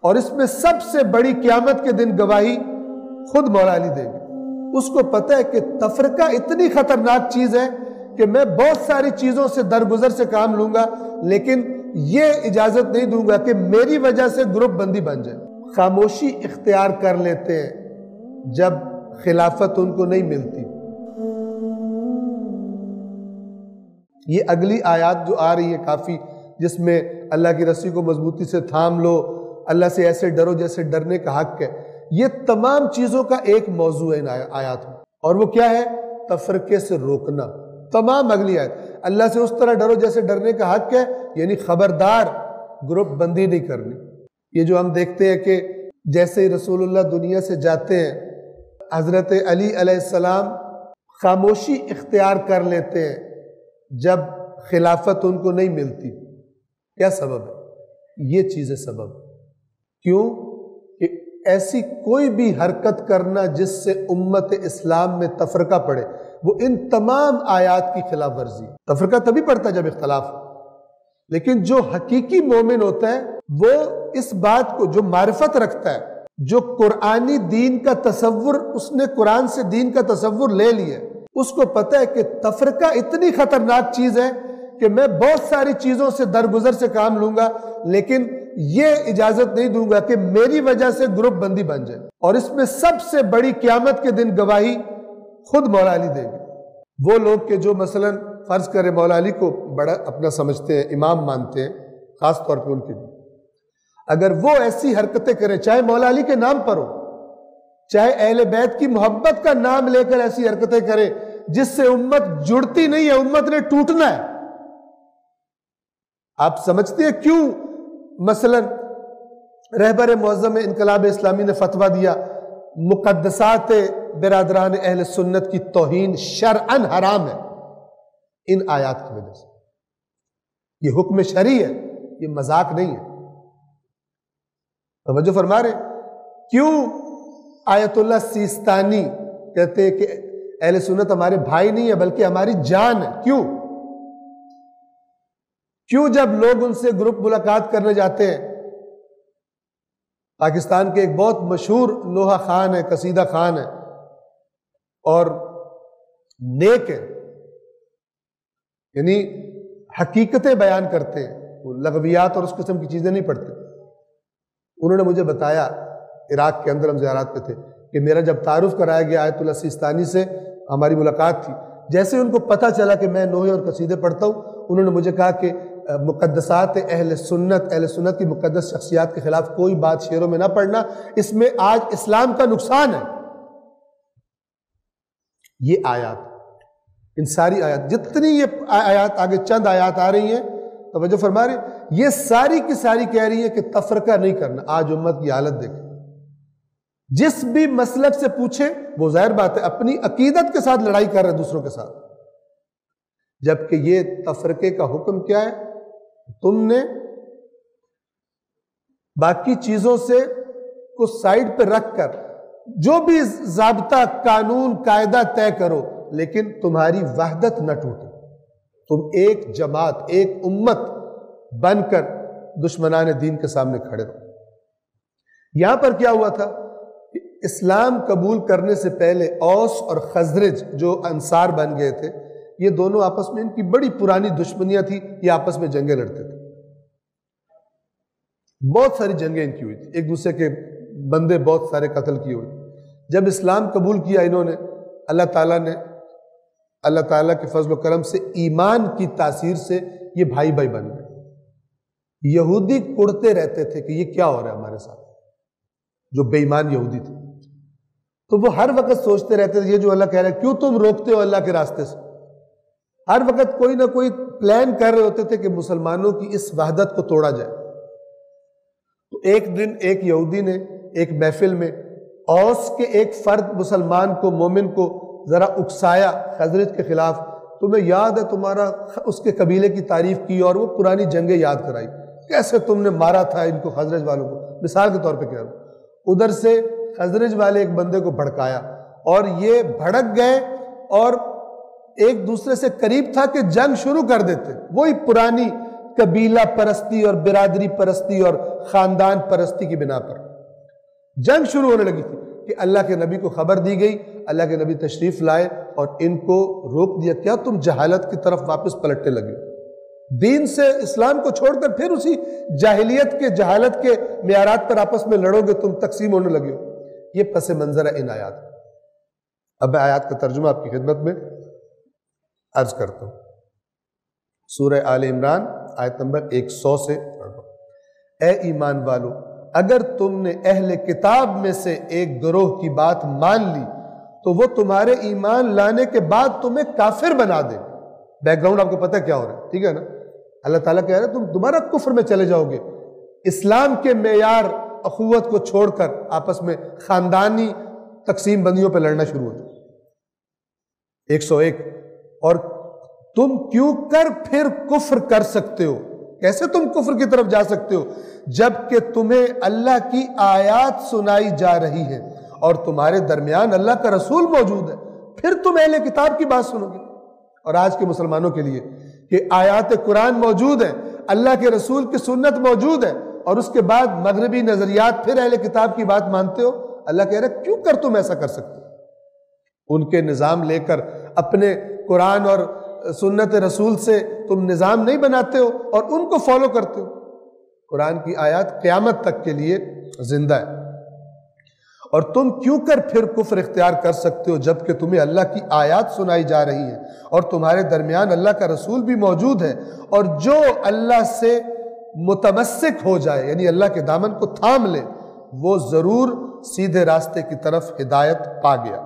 اور اس میں سب سے بڑی قیامت کے دن گواہی خود مولا علی دیں گے۔ اس کو پتہ ہے کہ تفرقہ اتنی خطرناک چیز ہے کہ میں بہت ساری چیزوں سے درگزر سے کام لوں گا، لیکن یہ اجازت نہیں دوں گا کہ میری وجہ سے گروپ بندی بن جائے۔ خاموشی اختیار کر لیتے ہیں جب خلافت ان کو نہیں ملتی۔ یہ اگلی آیات جو آ رہی ہے کافی، جس میں اللہ کی رسی کو مضبوطی سے تھام لو، اللہ سے ایسے ڈرو جیسے ڈرنے کا حق ہے، یہ تمام چیزوں کا ایک موضوع ہے ان آیات میں، اور وہ کیا ہے؟ تفرقے سے روکنا۔ تمام اگلی آیت اللہ سے اس طرح ڈرو جیسے ڈرنے کا حق ہے، یعنی خبردار گروپ بندی نہیں کرنی۔ یہ جو ہم دیکھتے ہیں کہ جیسے ہی رسول اللہ دنیا سے جاتے ہیں، حضرت علی علیہ السلام خاموشی اختیار کر لیتے ہیں جب خلافت ان کو نہیں ملتی۔ کیا سبب ہے؟ یہ چیزیں سبب۔ کیوں؟ کہ ایسی کوئی بھی حرکت کرنا جس سے امت اسلام میں تفرقہ پڑے، وہ ان تمام آیات کی خلاف ورزی۔ تفرقہ تبھی پڑتا ہے جب اختلاف ہو، لیکن جو حقیقی مومن ہوتا ہے وہ اس بات کو، جو معرفت رکھتا ہے، جو قرآنی دین کا تصور، اس نے قرآن سے دین کا تصور لے لیا، اس کو پتہ ہے کہ تفرقہ اتنی خطرناک چیز ہے کہ میں بہت ساری چیزوں سے درگزر سے کام لوں گا، لیکن یہ اجازت نہیں دوں گا کہ میری وجہ سے گروپ بندی بن جائے۔ اور اس میں سب سے بڑی قیامت کے دن گواہی خود مولا علی دیں گے۔ وہ لوگ کہ جو مثلا فرض کرے مولا علی کو بڑا اپنا سمجھتے ہیں، امام مانتے ہیں، خاص طور پہ ان کے لیے، اگر وہ ایسی حرکتیں کریں، چاہے مولا علی کے نام پر ہو، چاہے اہل بیت کی محبت کا نام لے کر ایسی حرکتیں کریں جس سے امت جڑتی نہیں ہے، امت نے ٹوٹنا ہے۔ آپ سمجھتے ہیں کیوں مثلا رہبر معظم انقلاب اسلامی نے فتویٰ دیا مقدسات برادران اہل سنت کی توہین شرعاً حرام ہے؟ ان آیات کی وجہ سے۔ یہ حکم شرعی ہے، یہ مذاق نہیں ہے۔ توجہ فرما رہے ہیں؟ کیوں آیت اللہ سیستانی کہتے ہیں کہ اہل سنت ہمارے بھائی نہیں ہے بلکہ ہماری جان ہے؟ کیوں جب لوگ ان سے گروپ ملاقات کرنے جاتے ہیں، پاکستان کے ایک بہت مشہور نوحہ خان ہے، قصیدہ خان ہے اور نیک ہے، یعنی حقیقتیں بیان کرتے ہیں، وہ لغویات اور اس قسم کی چیزیں نہیں پڑھتے۔ انہوں نے مجھے بتایا، عراق کے اندر ہم زیارات پہ تھے، کہ میرا جب تعارف کرایا گیا آیت اللہ سیستانی سے، ہماری ملاقات تھی، جیسے ان کو پتہ چلا کہ میں نوحے اور قصیدے پڑھتا ہوں، انہوں نے مجھے کہا کہ مقدسات اہل سنت کی مقدس شخصیات کے خلاف کوئی بات شعروں میں نہ پڑھنا، اس میں آج اسلام کا نقصان ہے۔ یہ آیات، ان ساری آیات، جتنی یہ آیات آگے چند آیات آ رہی ہیں، توجہ فرما رہے ہیں، یہ ساری کی ساری کہہ رہی ہیں کہ تفرقہ نہیں کرنا۔ آج امت کی حالت دیکھیں، جس بھی مسلک سے پوچھے وہ ظاہر بات ہے اپنی عقیدت کے ساتھ لڑائی کر رہے دوسروں کے ساتھ، جبکہ یہ تفرقے کا حکم کیا ہے؟ تم نے باقی چیزوں سے کو سائیڈ پہ رکھ کر جو بھی ضابطہ، قانون، قاعدہ طے کرو، لیکن تمہاری وحدت نہ ٹوٹے، تم ایک جماعت، ایک امت بن کر دشمنان دین کے سامنے کھڑے رہو۔ یہاں پر کیا ہوا تھا کہ اسلام قبول کرنے سے پہلے اوس اور خزرج جو انصار بن گئے تھے، یہ دونوں آپس میں ان کی بڑی پرانی دشمنیاں تھی، یہ آپس میں جنگیں لڑتے تھے، بہت ساری جنگیں ان کی ہوئی تھی، ایک دوسرے کے بندے بہت سارے قتل کیے ہوئے۔ جب اسلام قبول کیا انہوں نے، اللہ تعالیٰ کے فضل و کرم سے ایمان کی تاثیر سے یہ بھائی بھائی بن گئے۔ یہودی کڑتے رہتے تھے کہ یہ کیا ہو رہا ہے ہمارے ساتھ، جو بے ایمان یہودی تھے، تو وہ ہر وقت سوچتے رہتے تھے یہ جو اللہ کہہ رہا ہے کیوں تم روکتے ہو اللہ کے راستے سے۔ ہر وقت کوئی نہ کوئی پلان کر رہے ہوتے تھے کہ مسلمانوں کی اس وحدت کو توڑا جائے۔ تو ایک دن ایک یہودی نے ایک محفل میں اوس کے ایک فرد مسلمان کو، مومن کو ذرا اکسایا خزرج کے خلاف۔ تمہیں یاد ہے تمہارا اس کے قبیلے کی تعریف کی اور وہ پرانی جنگیں یاد کرائی، کیسے تم نے مارا تھا ان کو، خزرج والوں کو، مثال کے طور پہ کہہ رہا ہوں۔ ادھر سے خزرج والے ایک بندے کو بھڑکایا اور یہ بھڑک گئے اور ایک دوسرے سے قریب تھا کہ جنگ شروع کر دیتے، وہی پرانی قبیلہ پرستی اور برادری پرستی اور خاندان پرستی کی بنا پر جنگ شروع ہونے لگی تھی کہ اللہ کے نبی کو خبر دی گئی، اللہ کے نبی تشریف لائے اور ان کو روک دیا، کیا تم جہالت کی طرف واپس پلٹنے لگے، دین سے اسلام کو چھوڑ کر پھر اسی جاہلیت کے جہالت کے معیارات پر آپس میں لڑو گے، تم تقسیم ہونے لگے ہو۔ یہ پس منظر ہے ان آیات۔ اب میں آیات کا ترجمہ آپ کی خدمت میں عرض کرتا ہوں۔ سورہ آل عمران آیت نمبر 100 سے اے ایمان والو، اگر تم نے اہل کتاب میں سے ایک گروہ کی بات مان لی تو وہ تمہارے ایمان لانے کے بعد تمہیں کافر بنا دے۔ بیک گراؤنڈ آپ کو پتہ کیا ہو رہا ہے، ٹھیک ہے نا؟ اللہ تعالیٰ کہہ رہے ہیں تم دوبارہ کفر میں چلے جاؤ گے، اسلام کے معیار اخوت کو چھوڑ کر آپس میں خاندانی تقسیم بندیوں پہ لڑنا شروع ہو جاؤ۔ 101 اور تم کیوں کر پھر کفر کر سکتے ہو، کیسے تم کفر کی طرف جا سکتے ہو جبکہ تمہیں اللہ کی آیات سنائی جا رہی ہے اور تمہارے درمیان اللہ کا رسول موجود ہے، پھر تم اہل کتاب کی بات سنو گے۔ اور آج کے مسلمانوں کے لیے کہ آیات قرآن موجود ہیں، اللہ کے رسول کی سنت موجود ہے، اور اس کے بعد مغربی نظریات پھر اہل کتاب کی بات مانتے ہو، اللہ کہہ رہے کیوں کر تم ایسا کر سکتے ہو؟ ان کے نظام لے کر اپنے قرآن اور سنت رسول سے تم نظام نہیں بناتے ہو اور ان کو فالو کرتے ہو۔ قرآن کی آیات قیامت تک کے لیے زندہ ہے۔ اور تم کیوں کر پھر کفر اختیار کر سکتے ہو جبکہ تمہیں اللہ کی آیات سنائی جا رہی ہیں اور تمہارے درمیان اللہ کا رسول بھی موجود ہے، اور جو اللہ سے متمسک ہو جائے یعنی اللہ کے دامن کو تھام لے وہ ضرور سیدھے راستے کی طرف ہدایت پا گیا۔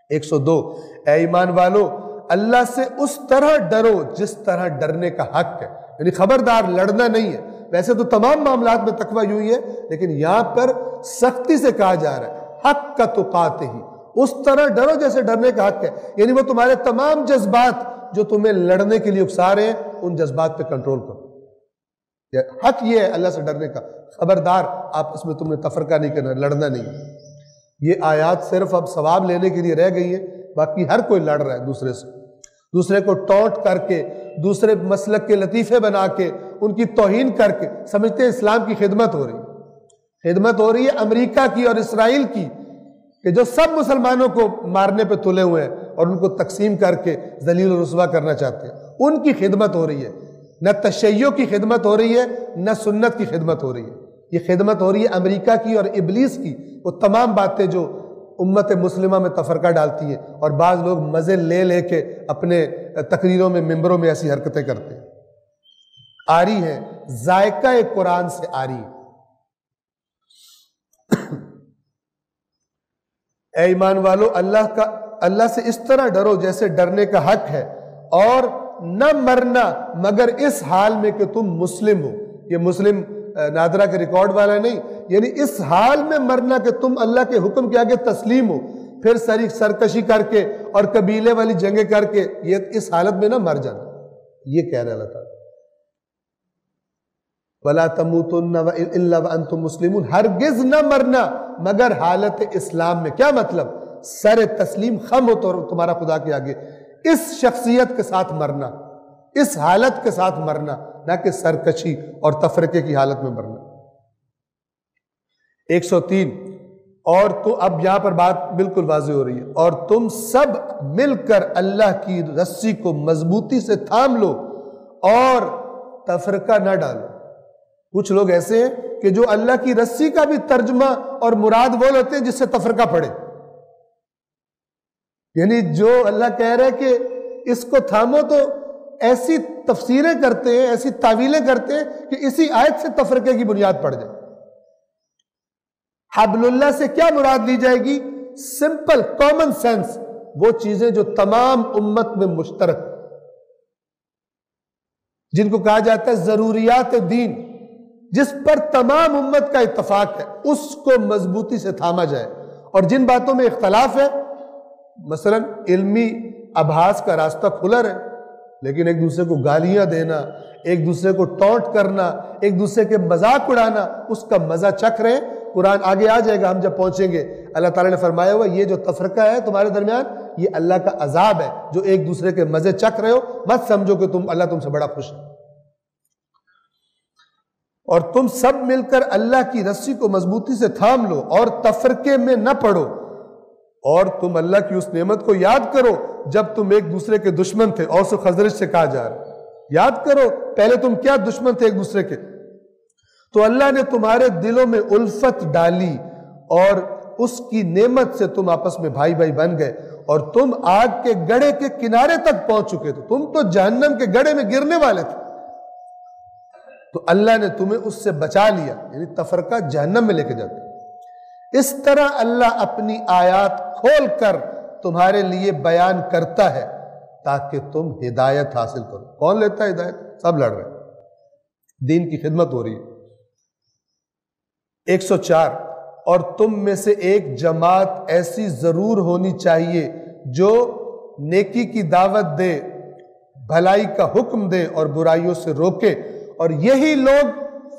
102 اے ایمان والو، اللہ سے اس طرح ڈرو جس طرح ڈرنے کا حق ہے، یعنی خبردار لڑنا نہیں ہے۔ ویسے تو تمام معاملات میں تقویٰ یوں ہی ہے، لیکن یہاں پر سختی سے کہا جا رہا ہے حق کا تقاتہ ہی، اس طرح ڈرو جیسے ڈرنے کا حق ہے، یعنی وہ تمہارے تمام جذبات جو تمہیں لڑنے کے لیے اکسا رہے ہیں ان جذبات پہ کنٹرول کرو۔ حق یہ ہے اللہ سے ڈرنے کا، خبردار آپس میں تم نے تفرقہ نہیں کرنا، لڑنا نہیں ہے۔ یہ آیات صرف اب ثواب لینے کے لیے رہ گئی ہیں، باقی ہر کوئی لڑ رہا ہے دوسرے سے، دوسرے کو ٹونٹ کر کے، دوسرے مسلک کے لطیفے بنا کے، ان کی توہین کر کے سمجھتے ہیں اسلام کی خدمت ہو رہی ہے۔ خدمت ہو رہی ہے امریکہ کی اور اسرائیل کی، کہ جو سب مسلمانوں کو مارنے پہ تلے ہوئے ہیں اور ان کو تقسیم کر کے ذلیل و رسوا کرنا چاہتے ہیں، ان کی خدمت ہو رہی ہے۔ نہ تشیع کی خدمت ہو رہی ہے نہ سنت کی خدمت ہو رہی ہے، یہ خدمت ہو رہی ہے امریکہ کی اور ابلیس کی، وہ تمام باتیں جو امت مسلمہ میں تفرقہ ڈالتی ہیں، اور بعض لوگ مزے لے لے کے اپنے تقریروں میں ممبروں میں ایسی حرکتیں کرتے ہیں، آ رہی ہیں، ذائقہ قرآن سے آ رہی ہے۔ اے ایمان والو، اللہ سے اس طرح ڈرو جیسے ڈرنے کا حق ہے، اور نہ مرنا مگر اس حال میں کہ تم مسلم ہو۔ یہ مسلم نادرہ کے ریکارڈ والا نہیں، یعنی اس حال میں مرنا کہ تم اللہ کے حکم کے آگے تسلیم ہو، پھر سرکشی کر کے اور قبیلے والی جنگیں کر کے یہ اس حالت میں نہ مر جانا۔ یہ کہہ رہے اللہ تعالیٰ، وَلَا تَمُوتُنَّ إِلَّا وَأَنْتُمْ مُسْلِمُونَ، ہرگز نہ مرنا مگر حالت اسلام میں۔ کیا مطلب؟ سر تسلیم خم ہو تو تمہارا خدا کے آگے، اس شخصیت کے ساتھ مرنا، اس حالت کے ساتھ مرنا، نہ کہ سرکشی اور تفرقے کی حالت میں مرنا۔ 103 اور تو اب یہاں پر بات بالکل واضح ہو رہی ہے، اور تم سب مل کر اللہ کی رسی کو مضبوطی سے تھام لو اور تفرقہ نہ ڈالو۔ کچھ لوگ ایسے ہیں کہ جو اللہ کی رسی کا بھی ترجمہ اور مراد وہ لیتے ہیں جس سے تفرقہ پڑے، یعنی جو اللہ کہہ رہے کہ اس کو تھامو تو ایسی تفسیریں کرتے ہیں، ایسی تعویلیں کرتے ہیں کہ اسی آیت سے تفرقے کی بنیاد پڑ جائے۔ حبل اللہ سے کیا مراد لی جائے گی؟ سمپل کامن سینس، وہ چیزیں جو تمام امت میں مشترک، جن کو کہا جاتا ہے ضروریات دین، جس پر تمام امت کا اتفاق ہے، اس کو مضبوطی سے تھاما جائے۔ اور جن باتوں میں اختلاف ہے، مثلا علمی ابحاث کا راستہ کھلا رہے، لیکن ایک دوسرے کو گالیاں دینا، ایک دوسرے کو ٹونٹ کرنا، ایک دوسرے کے مذاق اڑانا، اس کا مزہ چکھ رہے۔ قرآن آگے آ جائے گا ہم جب پہنچیں گے، اللہ تعالیٰ نے فرمایا ہوا یہ جو تفرقہ ہے تمہارے درمیان، یہ اللہ کا عذاب ہے، جو ایک دوسرے کے مزے چکھ رہے ہو، مت سمجھو کہ اللہ تم سے بڑا خوش ہے۔ اور تم سب مل کر اللہ کی رسی کو مضبوطی سے تھام لو اور تفرقے میں نہ پڑو، اور تم اللہ کی اس نعمت کو یاد کرو جب تم ایک دوسرے کے دشمن تھے۔ اوس و خزرج سے کہا جا رہا ہے یاد کرو پہلے تم کیا دشمن تھے ایک دوسرے کے، تو اللہ نے تمہارے دلوں میں الفت ڈالی اور اس کی نعمت سے تم آپس میں بھائی بھائی بن گئے، اور تم آگ کے گڑھے کے کنارے تک پہنچ چکے تھے، تم تو جہنم کے گڑھے میں گرنے والے تھے، تو اللہ نے تمہیں اس سے بچا لیا، یعنی تفرقہ جہنم میں لے کے جاتا ہے۔ اس طرح اللہ اپنی آیات کھول کر تمہارے لیے بیان کرتا ہے تاکہ تم ہدایت حاصل کرو۔ کون لیتا ہے ہدایت؟ سب لڑ رہے ہیں، دین کی خدمت ہو رہی ہے۔ 104 اور تم میں سے ایک جماعت ایسی ضرور ہونی چاہیے جو نیکی کی دعوت دے، بھلائی کا حکم دے اور برائیوں سے روکے، اور یہی لوگ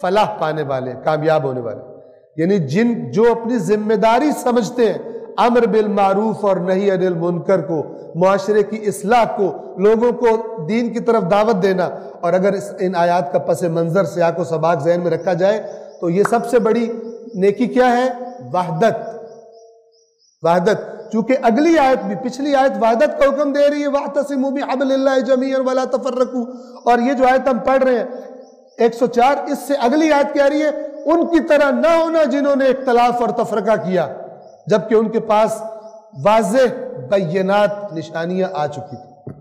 فلاح پانے والے، کامیاب ہونے والے، یعنی جو اپنی ذمہ داری سمجھتے ہیں امر بالمعروف اور نہی عن المنکر کو، معاشرے کی اصلاح کو، لوگوں کو دین کی طرف دعوت دینا، اور اگر ان آیات کا پس منظر سیاق و سباق ذہن میں رکھا جائے تو یہ سب سے بڑی نیکی کیا ہے؟ وحدت۔ وحدت، چونکہ اگلی آیت بھی، پچھلی آیت وحدت کا حکم دے رہی ہے وَاعْتَصِمُوا بِحَبْلِ اللَّهِ جَمِيعًا وَلَا تَفَرَّقُوا، اور یہ جو آیت ہم پڑھ رہے ہیں 104، اس سے اگلی آیت کہہ رہی ہے ان کی طرح نہ ہونا جنہوں نے اختلاف اور تفرقہ کیا جبکہ ان کے پاس واضح بینات نشانیاں آ چکی تھی۔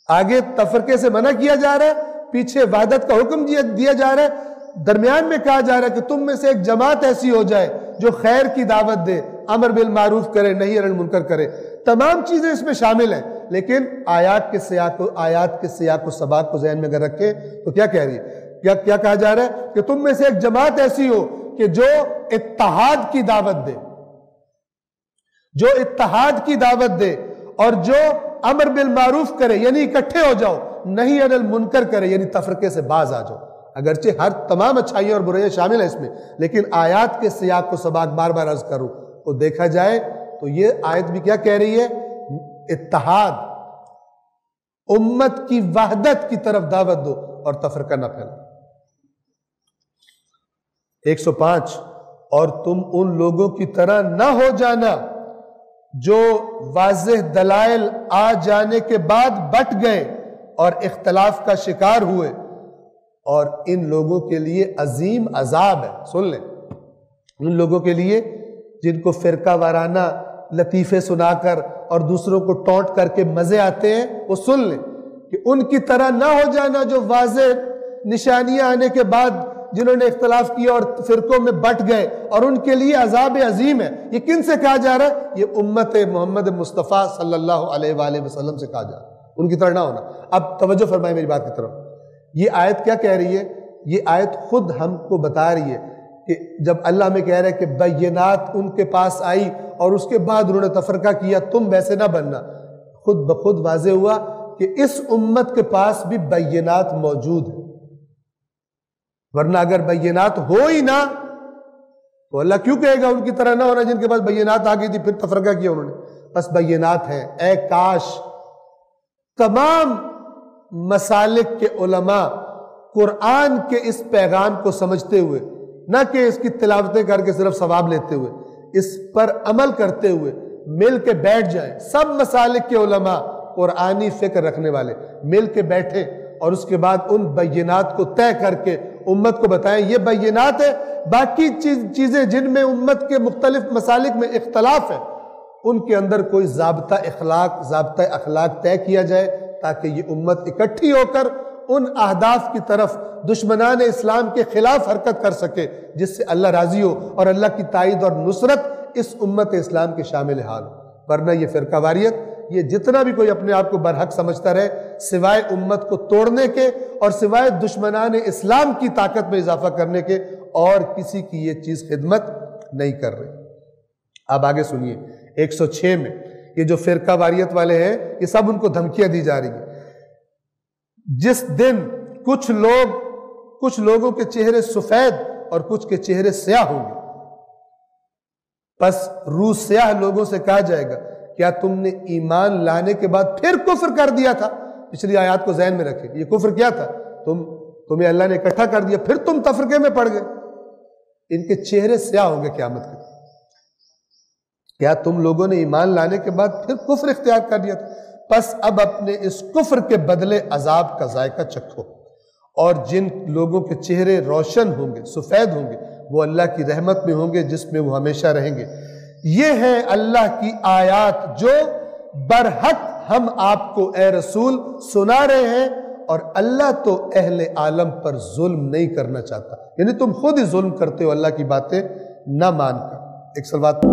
آگے تفرقے سے منع کیا جا رہا ہے، پیچھے وحدت کا حکم دیا جا رہا ہے، درمیان میں کہا جا رہا ہے کہ تم میں سے ایک جماعت ایسی ہو جائے جو خیر کی دعوت دے، امر بالمعروف کرے، نہی عن المنکر کرے۔ تمام چیزیں اس میں شامل ہیں، لیکن آیات کے سیاق و سباق کو ذہن میں اگر رکھیں تو کیا کہہ رہی ہے؟ کیا کہا جا رہا ہے کہ تم میں سے ایک جماعت ایسی ہو کہ جو اتحاد کی دعوت دے، جو اتحاد کی دعوت دے، اور جو امر بالمعروف کرے یعنی اکٹھے ہو جاؤ، نہی عن المنکر کرے یعنی تفرقے سے باز آ جاؤ۔ اگرچہ تمام اچھائیاں اور برائیاں شامل ہیں اس میں، لیکن آیات کے سیاق و سباق بار بار عرض کروں تو دیکھا جائے تو یہ آیت بھی کیا کہہ رہی ہے؟ اتحاد، امت کی وحدت کی طرف دعوت دو اور تفرقہ نہ پھیلاؤ۔ 105 اور تم ان لوگوں کی طرح نہ ہو جانا جو واضح دلائل آ جانے کے بعد بٹ گئے اور اختلاف کا شکار ہوئے، اور ان لوگوں کے لیے عظیم عذاب ہے۔ سن لیں، ان لوگوں کے لیے جن کو فرقہ وارانہ لطیفے سنا کر اور دوسروں کو ٹونٹ کر کے مزے آتے ہیں، وہ سن لیں کہ ان کی طرح نہ ہو جانا جو واضح نشانیاں آنے کے بعد جنہوں نے اختلاف کیا اور فرقوں میں بٹ گئے، اور ان کے لیے عذاب عظیم ہے۔ یہ کن سے کہا جا رہا ہے؟ یہ امت محمد مصطفیٰ صلی اللہ علیہ وآلہ وسلم سے کہا جا رہا ہے، ان کی طرح نہ ہونا۔ اب توجہ فرمائیں میری بات کی طرف، یہ آیت کیا کہہ رہی ہے؟ یہ آیت خود ہم کو بتا رہی ہے کہ جب اللہ ہمیں کہہ رہا ہے کہ بینات ان کے پاس آئی اور اس کے بعد انہوں نے تفرقہ کیا، تم ویسے نہ بننا، خود بخود واضح ہوا کہ اس امت کے پاس بھی بینات موجود ہیں، ورنہ اگر بینات ہو ہی نہ تو اللہ کیوں کہے گا ان کی طرح نہ ہونا جن کے پاس بینات آ گئی تھی پھر تفرقہ کیا انہوں نے؟ بس بینات ہیں۔ اے کاش تمام مسالک کے علماء قرآن کے اس پیغام کو سمجھتے ہوئے، نہ کہ اس کی تلاوتیں کر کے صرف ثواب لیتے ہوئے، اس پر عمل کرتے ہوئے مل کے بیٹھ جائیں، سب مسالک کے علماء قرآنی فکر رکھنے والے مل کے بیٹھیں اور اس کے بعد ان بینات کو طے کر کے امت کو بتائیں یہ بینات ہے، باقی چیزیں جن میں امت کے مختلف مسالک میں اختلاف ہے ان کے اندر کوئی ضابطہ اخلاق طے کیا جائے تاکہ یہ امت اکٹھی ہو کر ان اہداف کی طرف دشمنان اسلام کے خلاف حرکت کر سکے جس سے اللہ راضی ہو اور اللہ کی تائید اور نصرت اس امت اسلام کے شامل حال ہو۔ ورنہ یہ فرقہ واریت، یہ جتنا بھی کوئی اپنے آپ کو برحق سمجھتا رہے، سوائے امت کو توڑنے کے اور سوائے دشمنان اسلام کی طاقت میں اضافہ کرنے کے اور کسی کی یہ چیز خدمت نہیں کر رہی۔ اب آگے سنیے 106 میں یہ جو فرقہ واریت والے ہیں یہ سب ان کو دھمکیاں دی جا رہی ہیں۔ جس دن کچھ لوگوں کے چہرے سفید اور کچھ کے چہرے سیاہ ہوں گے، پس روح سیاہ لوگوں سے کہا جائے گا کیا تم نے ایمان لانے کے بعد پھر کفر کر دیا تھا؟ پچھلی آیات کو ذہن میں رکھیں، یہ کفر کیا تھا؟ تم تمہیں اللہ نے اکٹھا کر دیا، پھر تم تفرقے میں پڑ گئے، ان کے چہرے سیاہ ہوں گے قیامت کے۔ کیا تم لوگوں نے ایمان لانے کے بعد پھر کفر اختیار کر لیا تھا؟ پس اب اپنے اس کفر کے بدلے عذاب کا ذائقہ چکھو، اور جن لوگوں کے چہرے روشن ہوں گے، سفید ہوں گے، وہ اللہ کی رحمت میں ہوں گے جس میں وہ ہمیشہ رہیں گے۔ یہ ہے اللہ کی آیات جو برحق ہم آپ کو اے رسول سنا رہے ہیں، اور اللہ تو اہل عالم پر ظلم نہیں کرنا چاہتا، یعنی تم خود ہی ظلم کرتے ہو اللہ کی باتیں نہ مان کر۔ ایک سلوات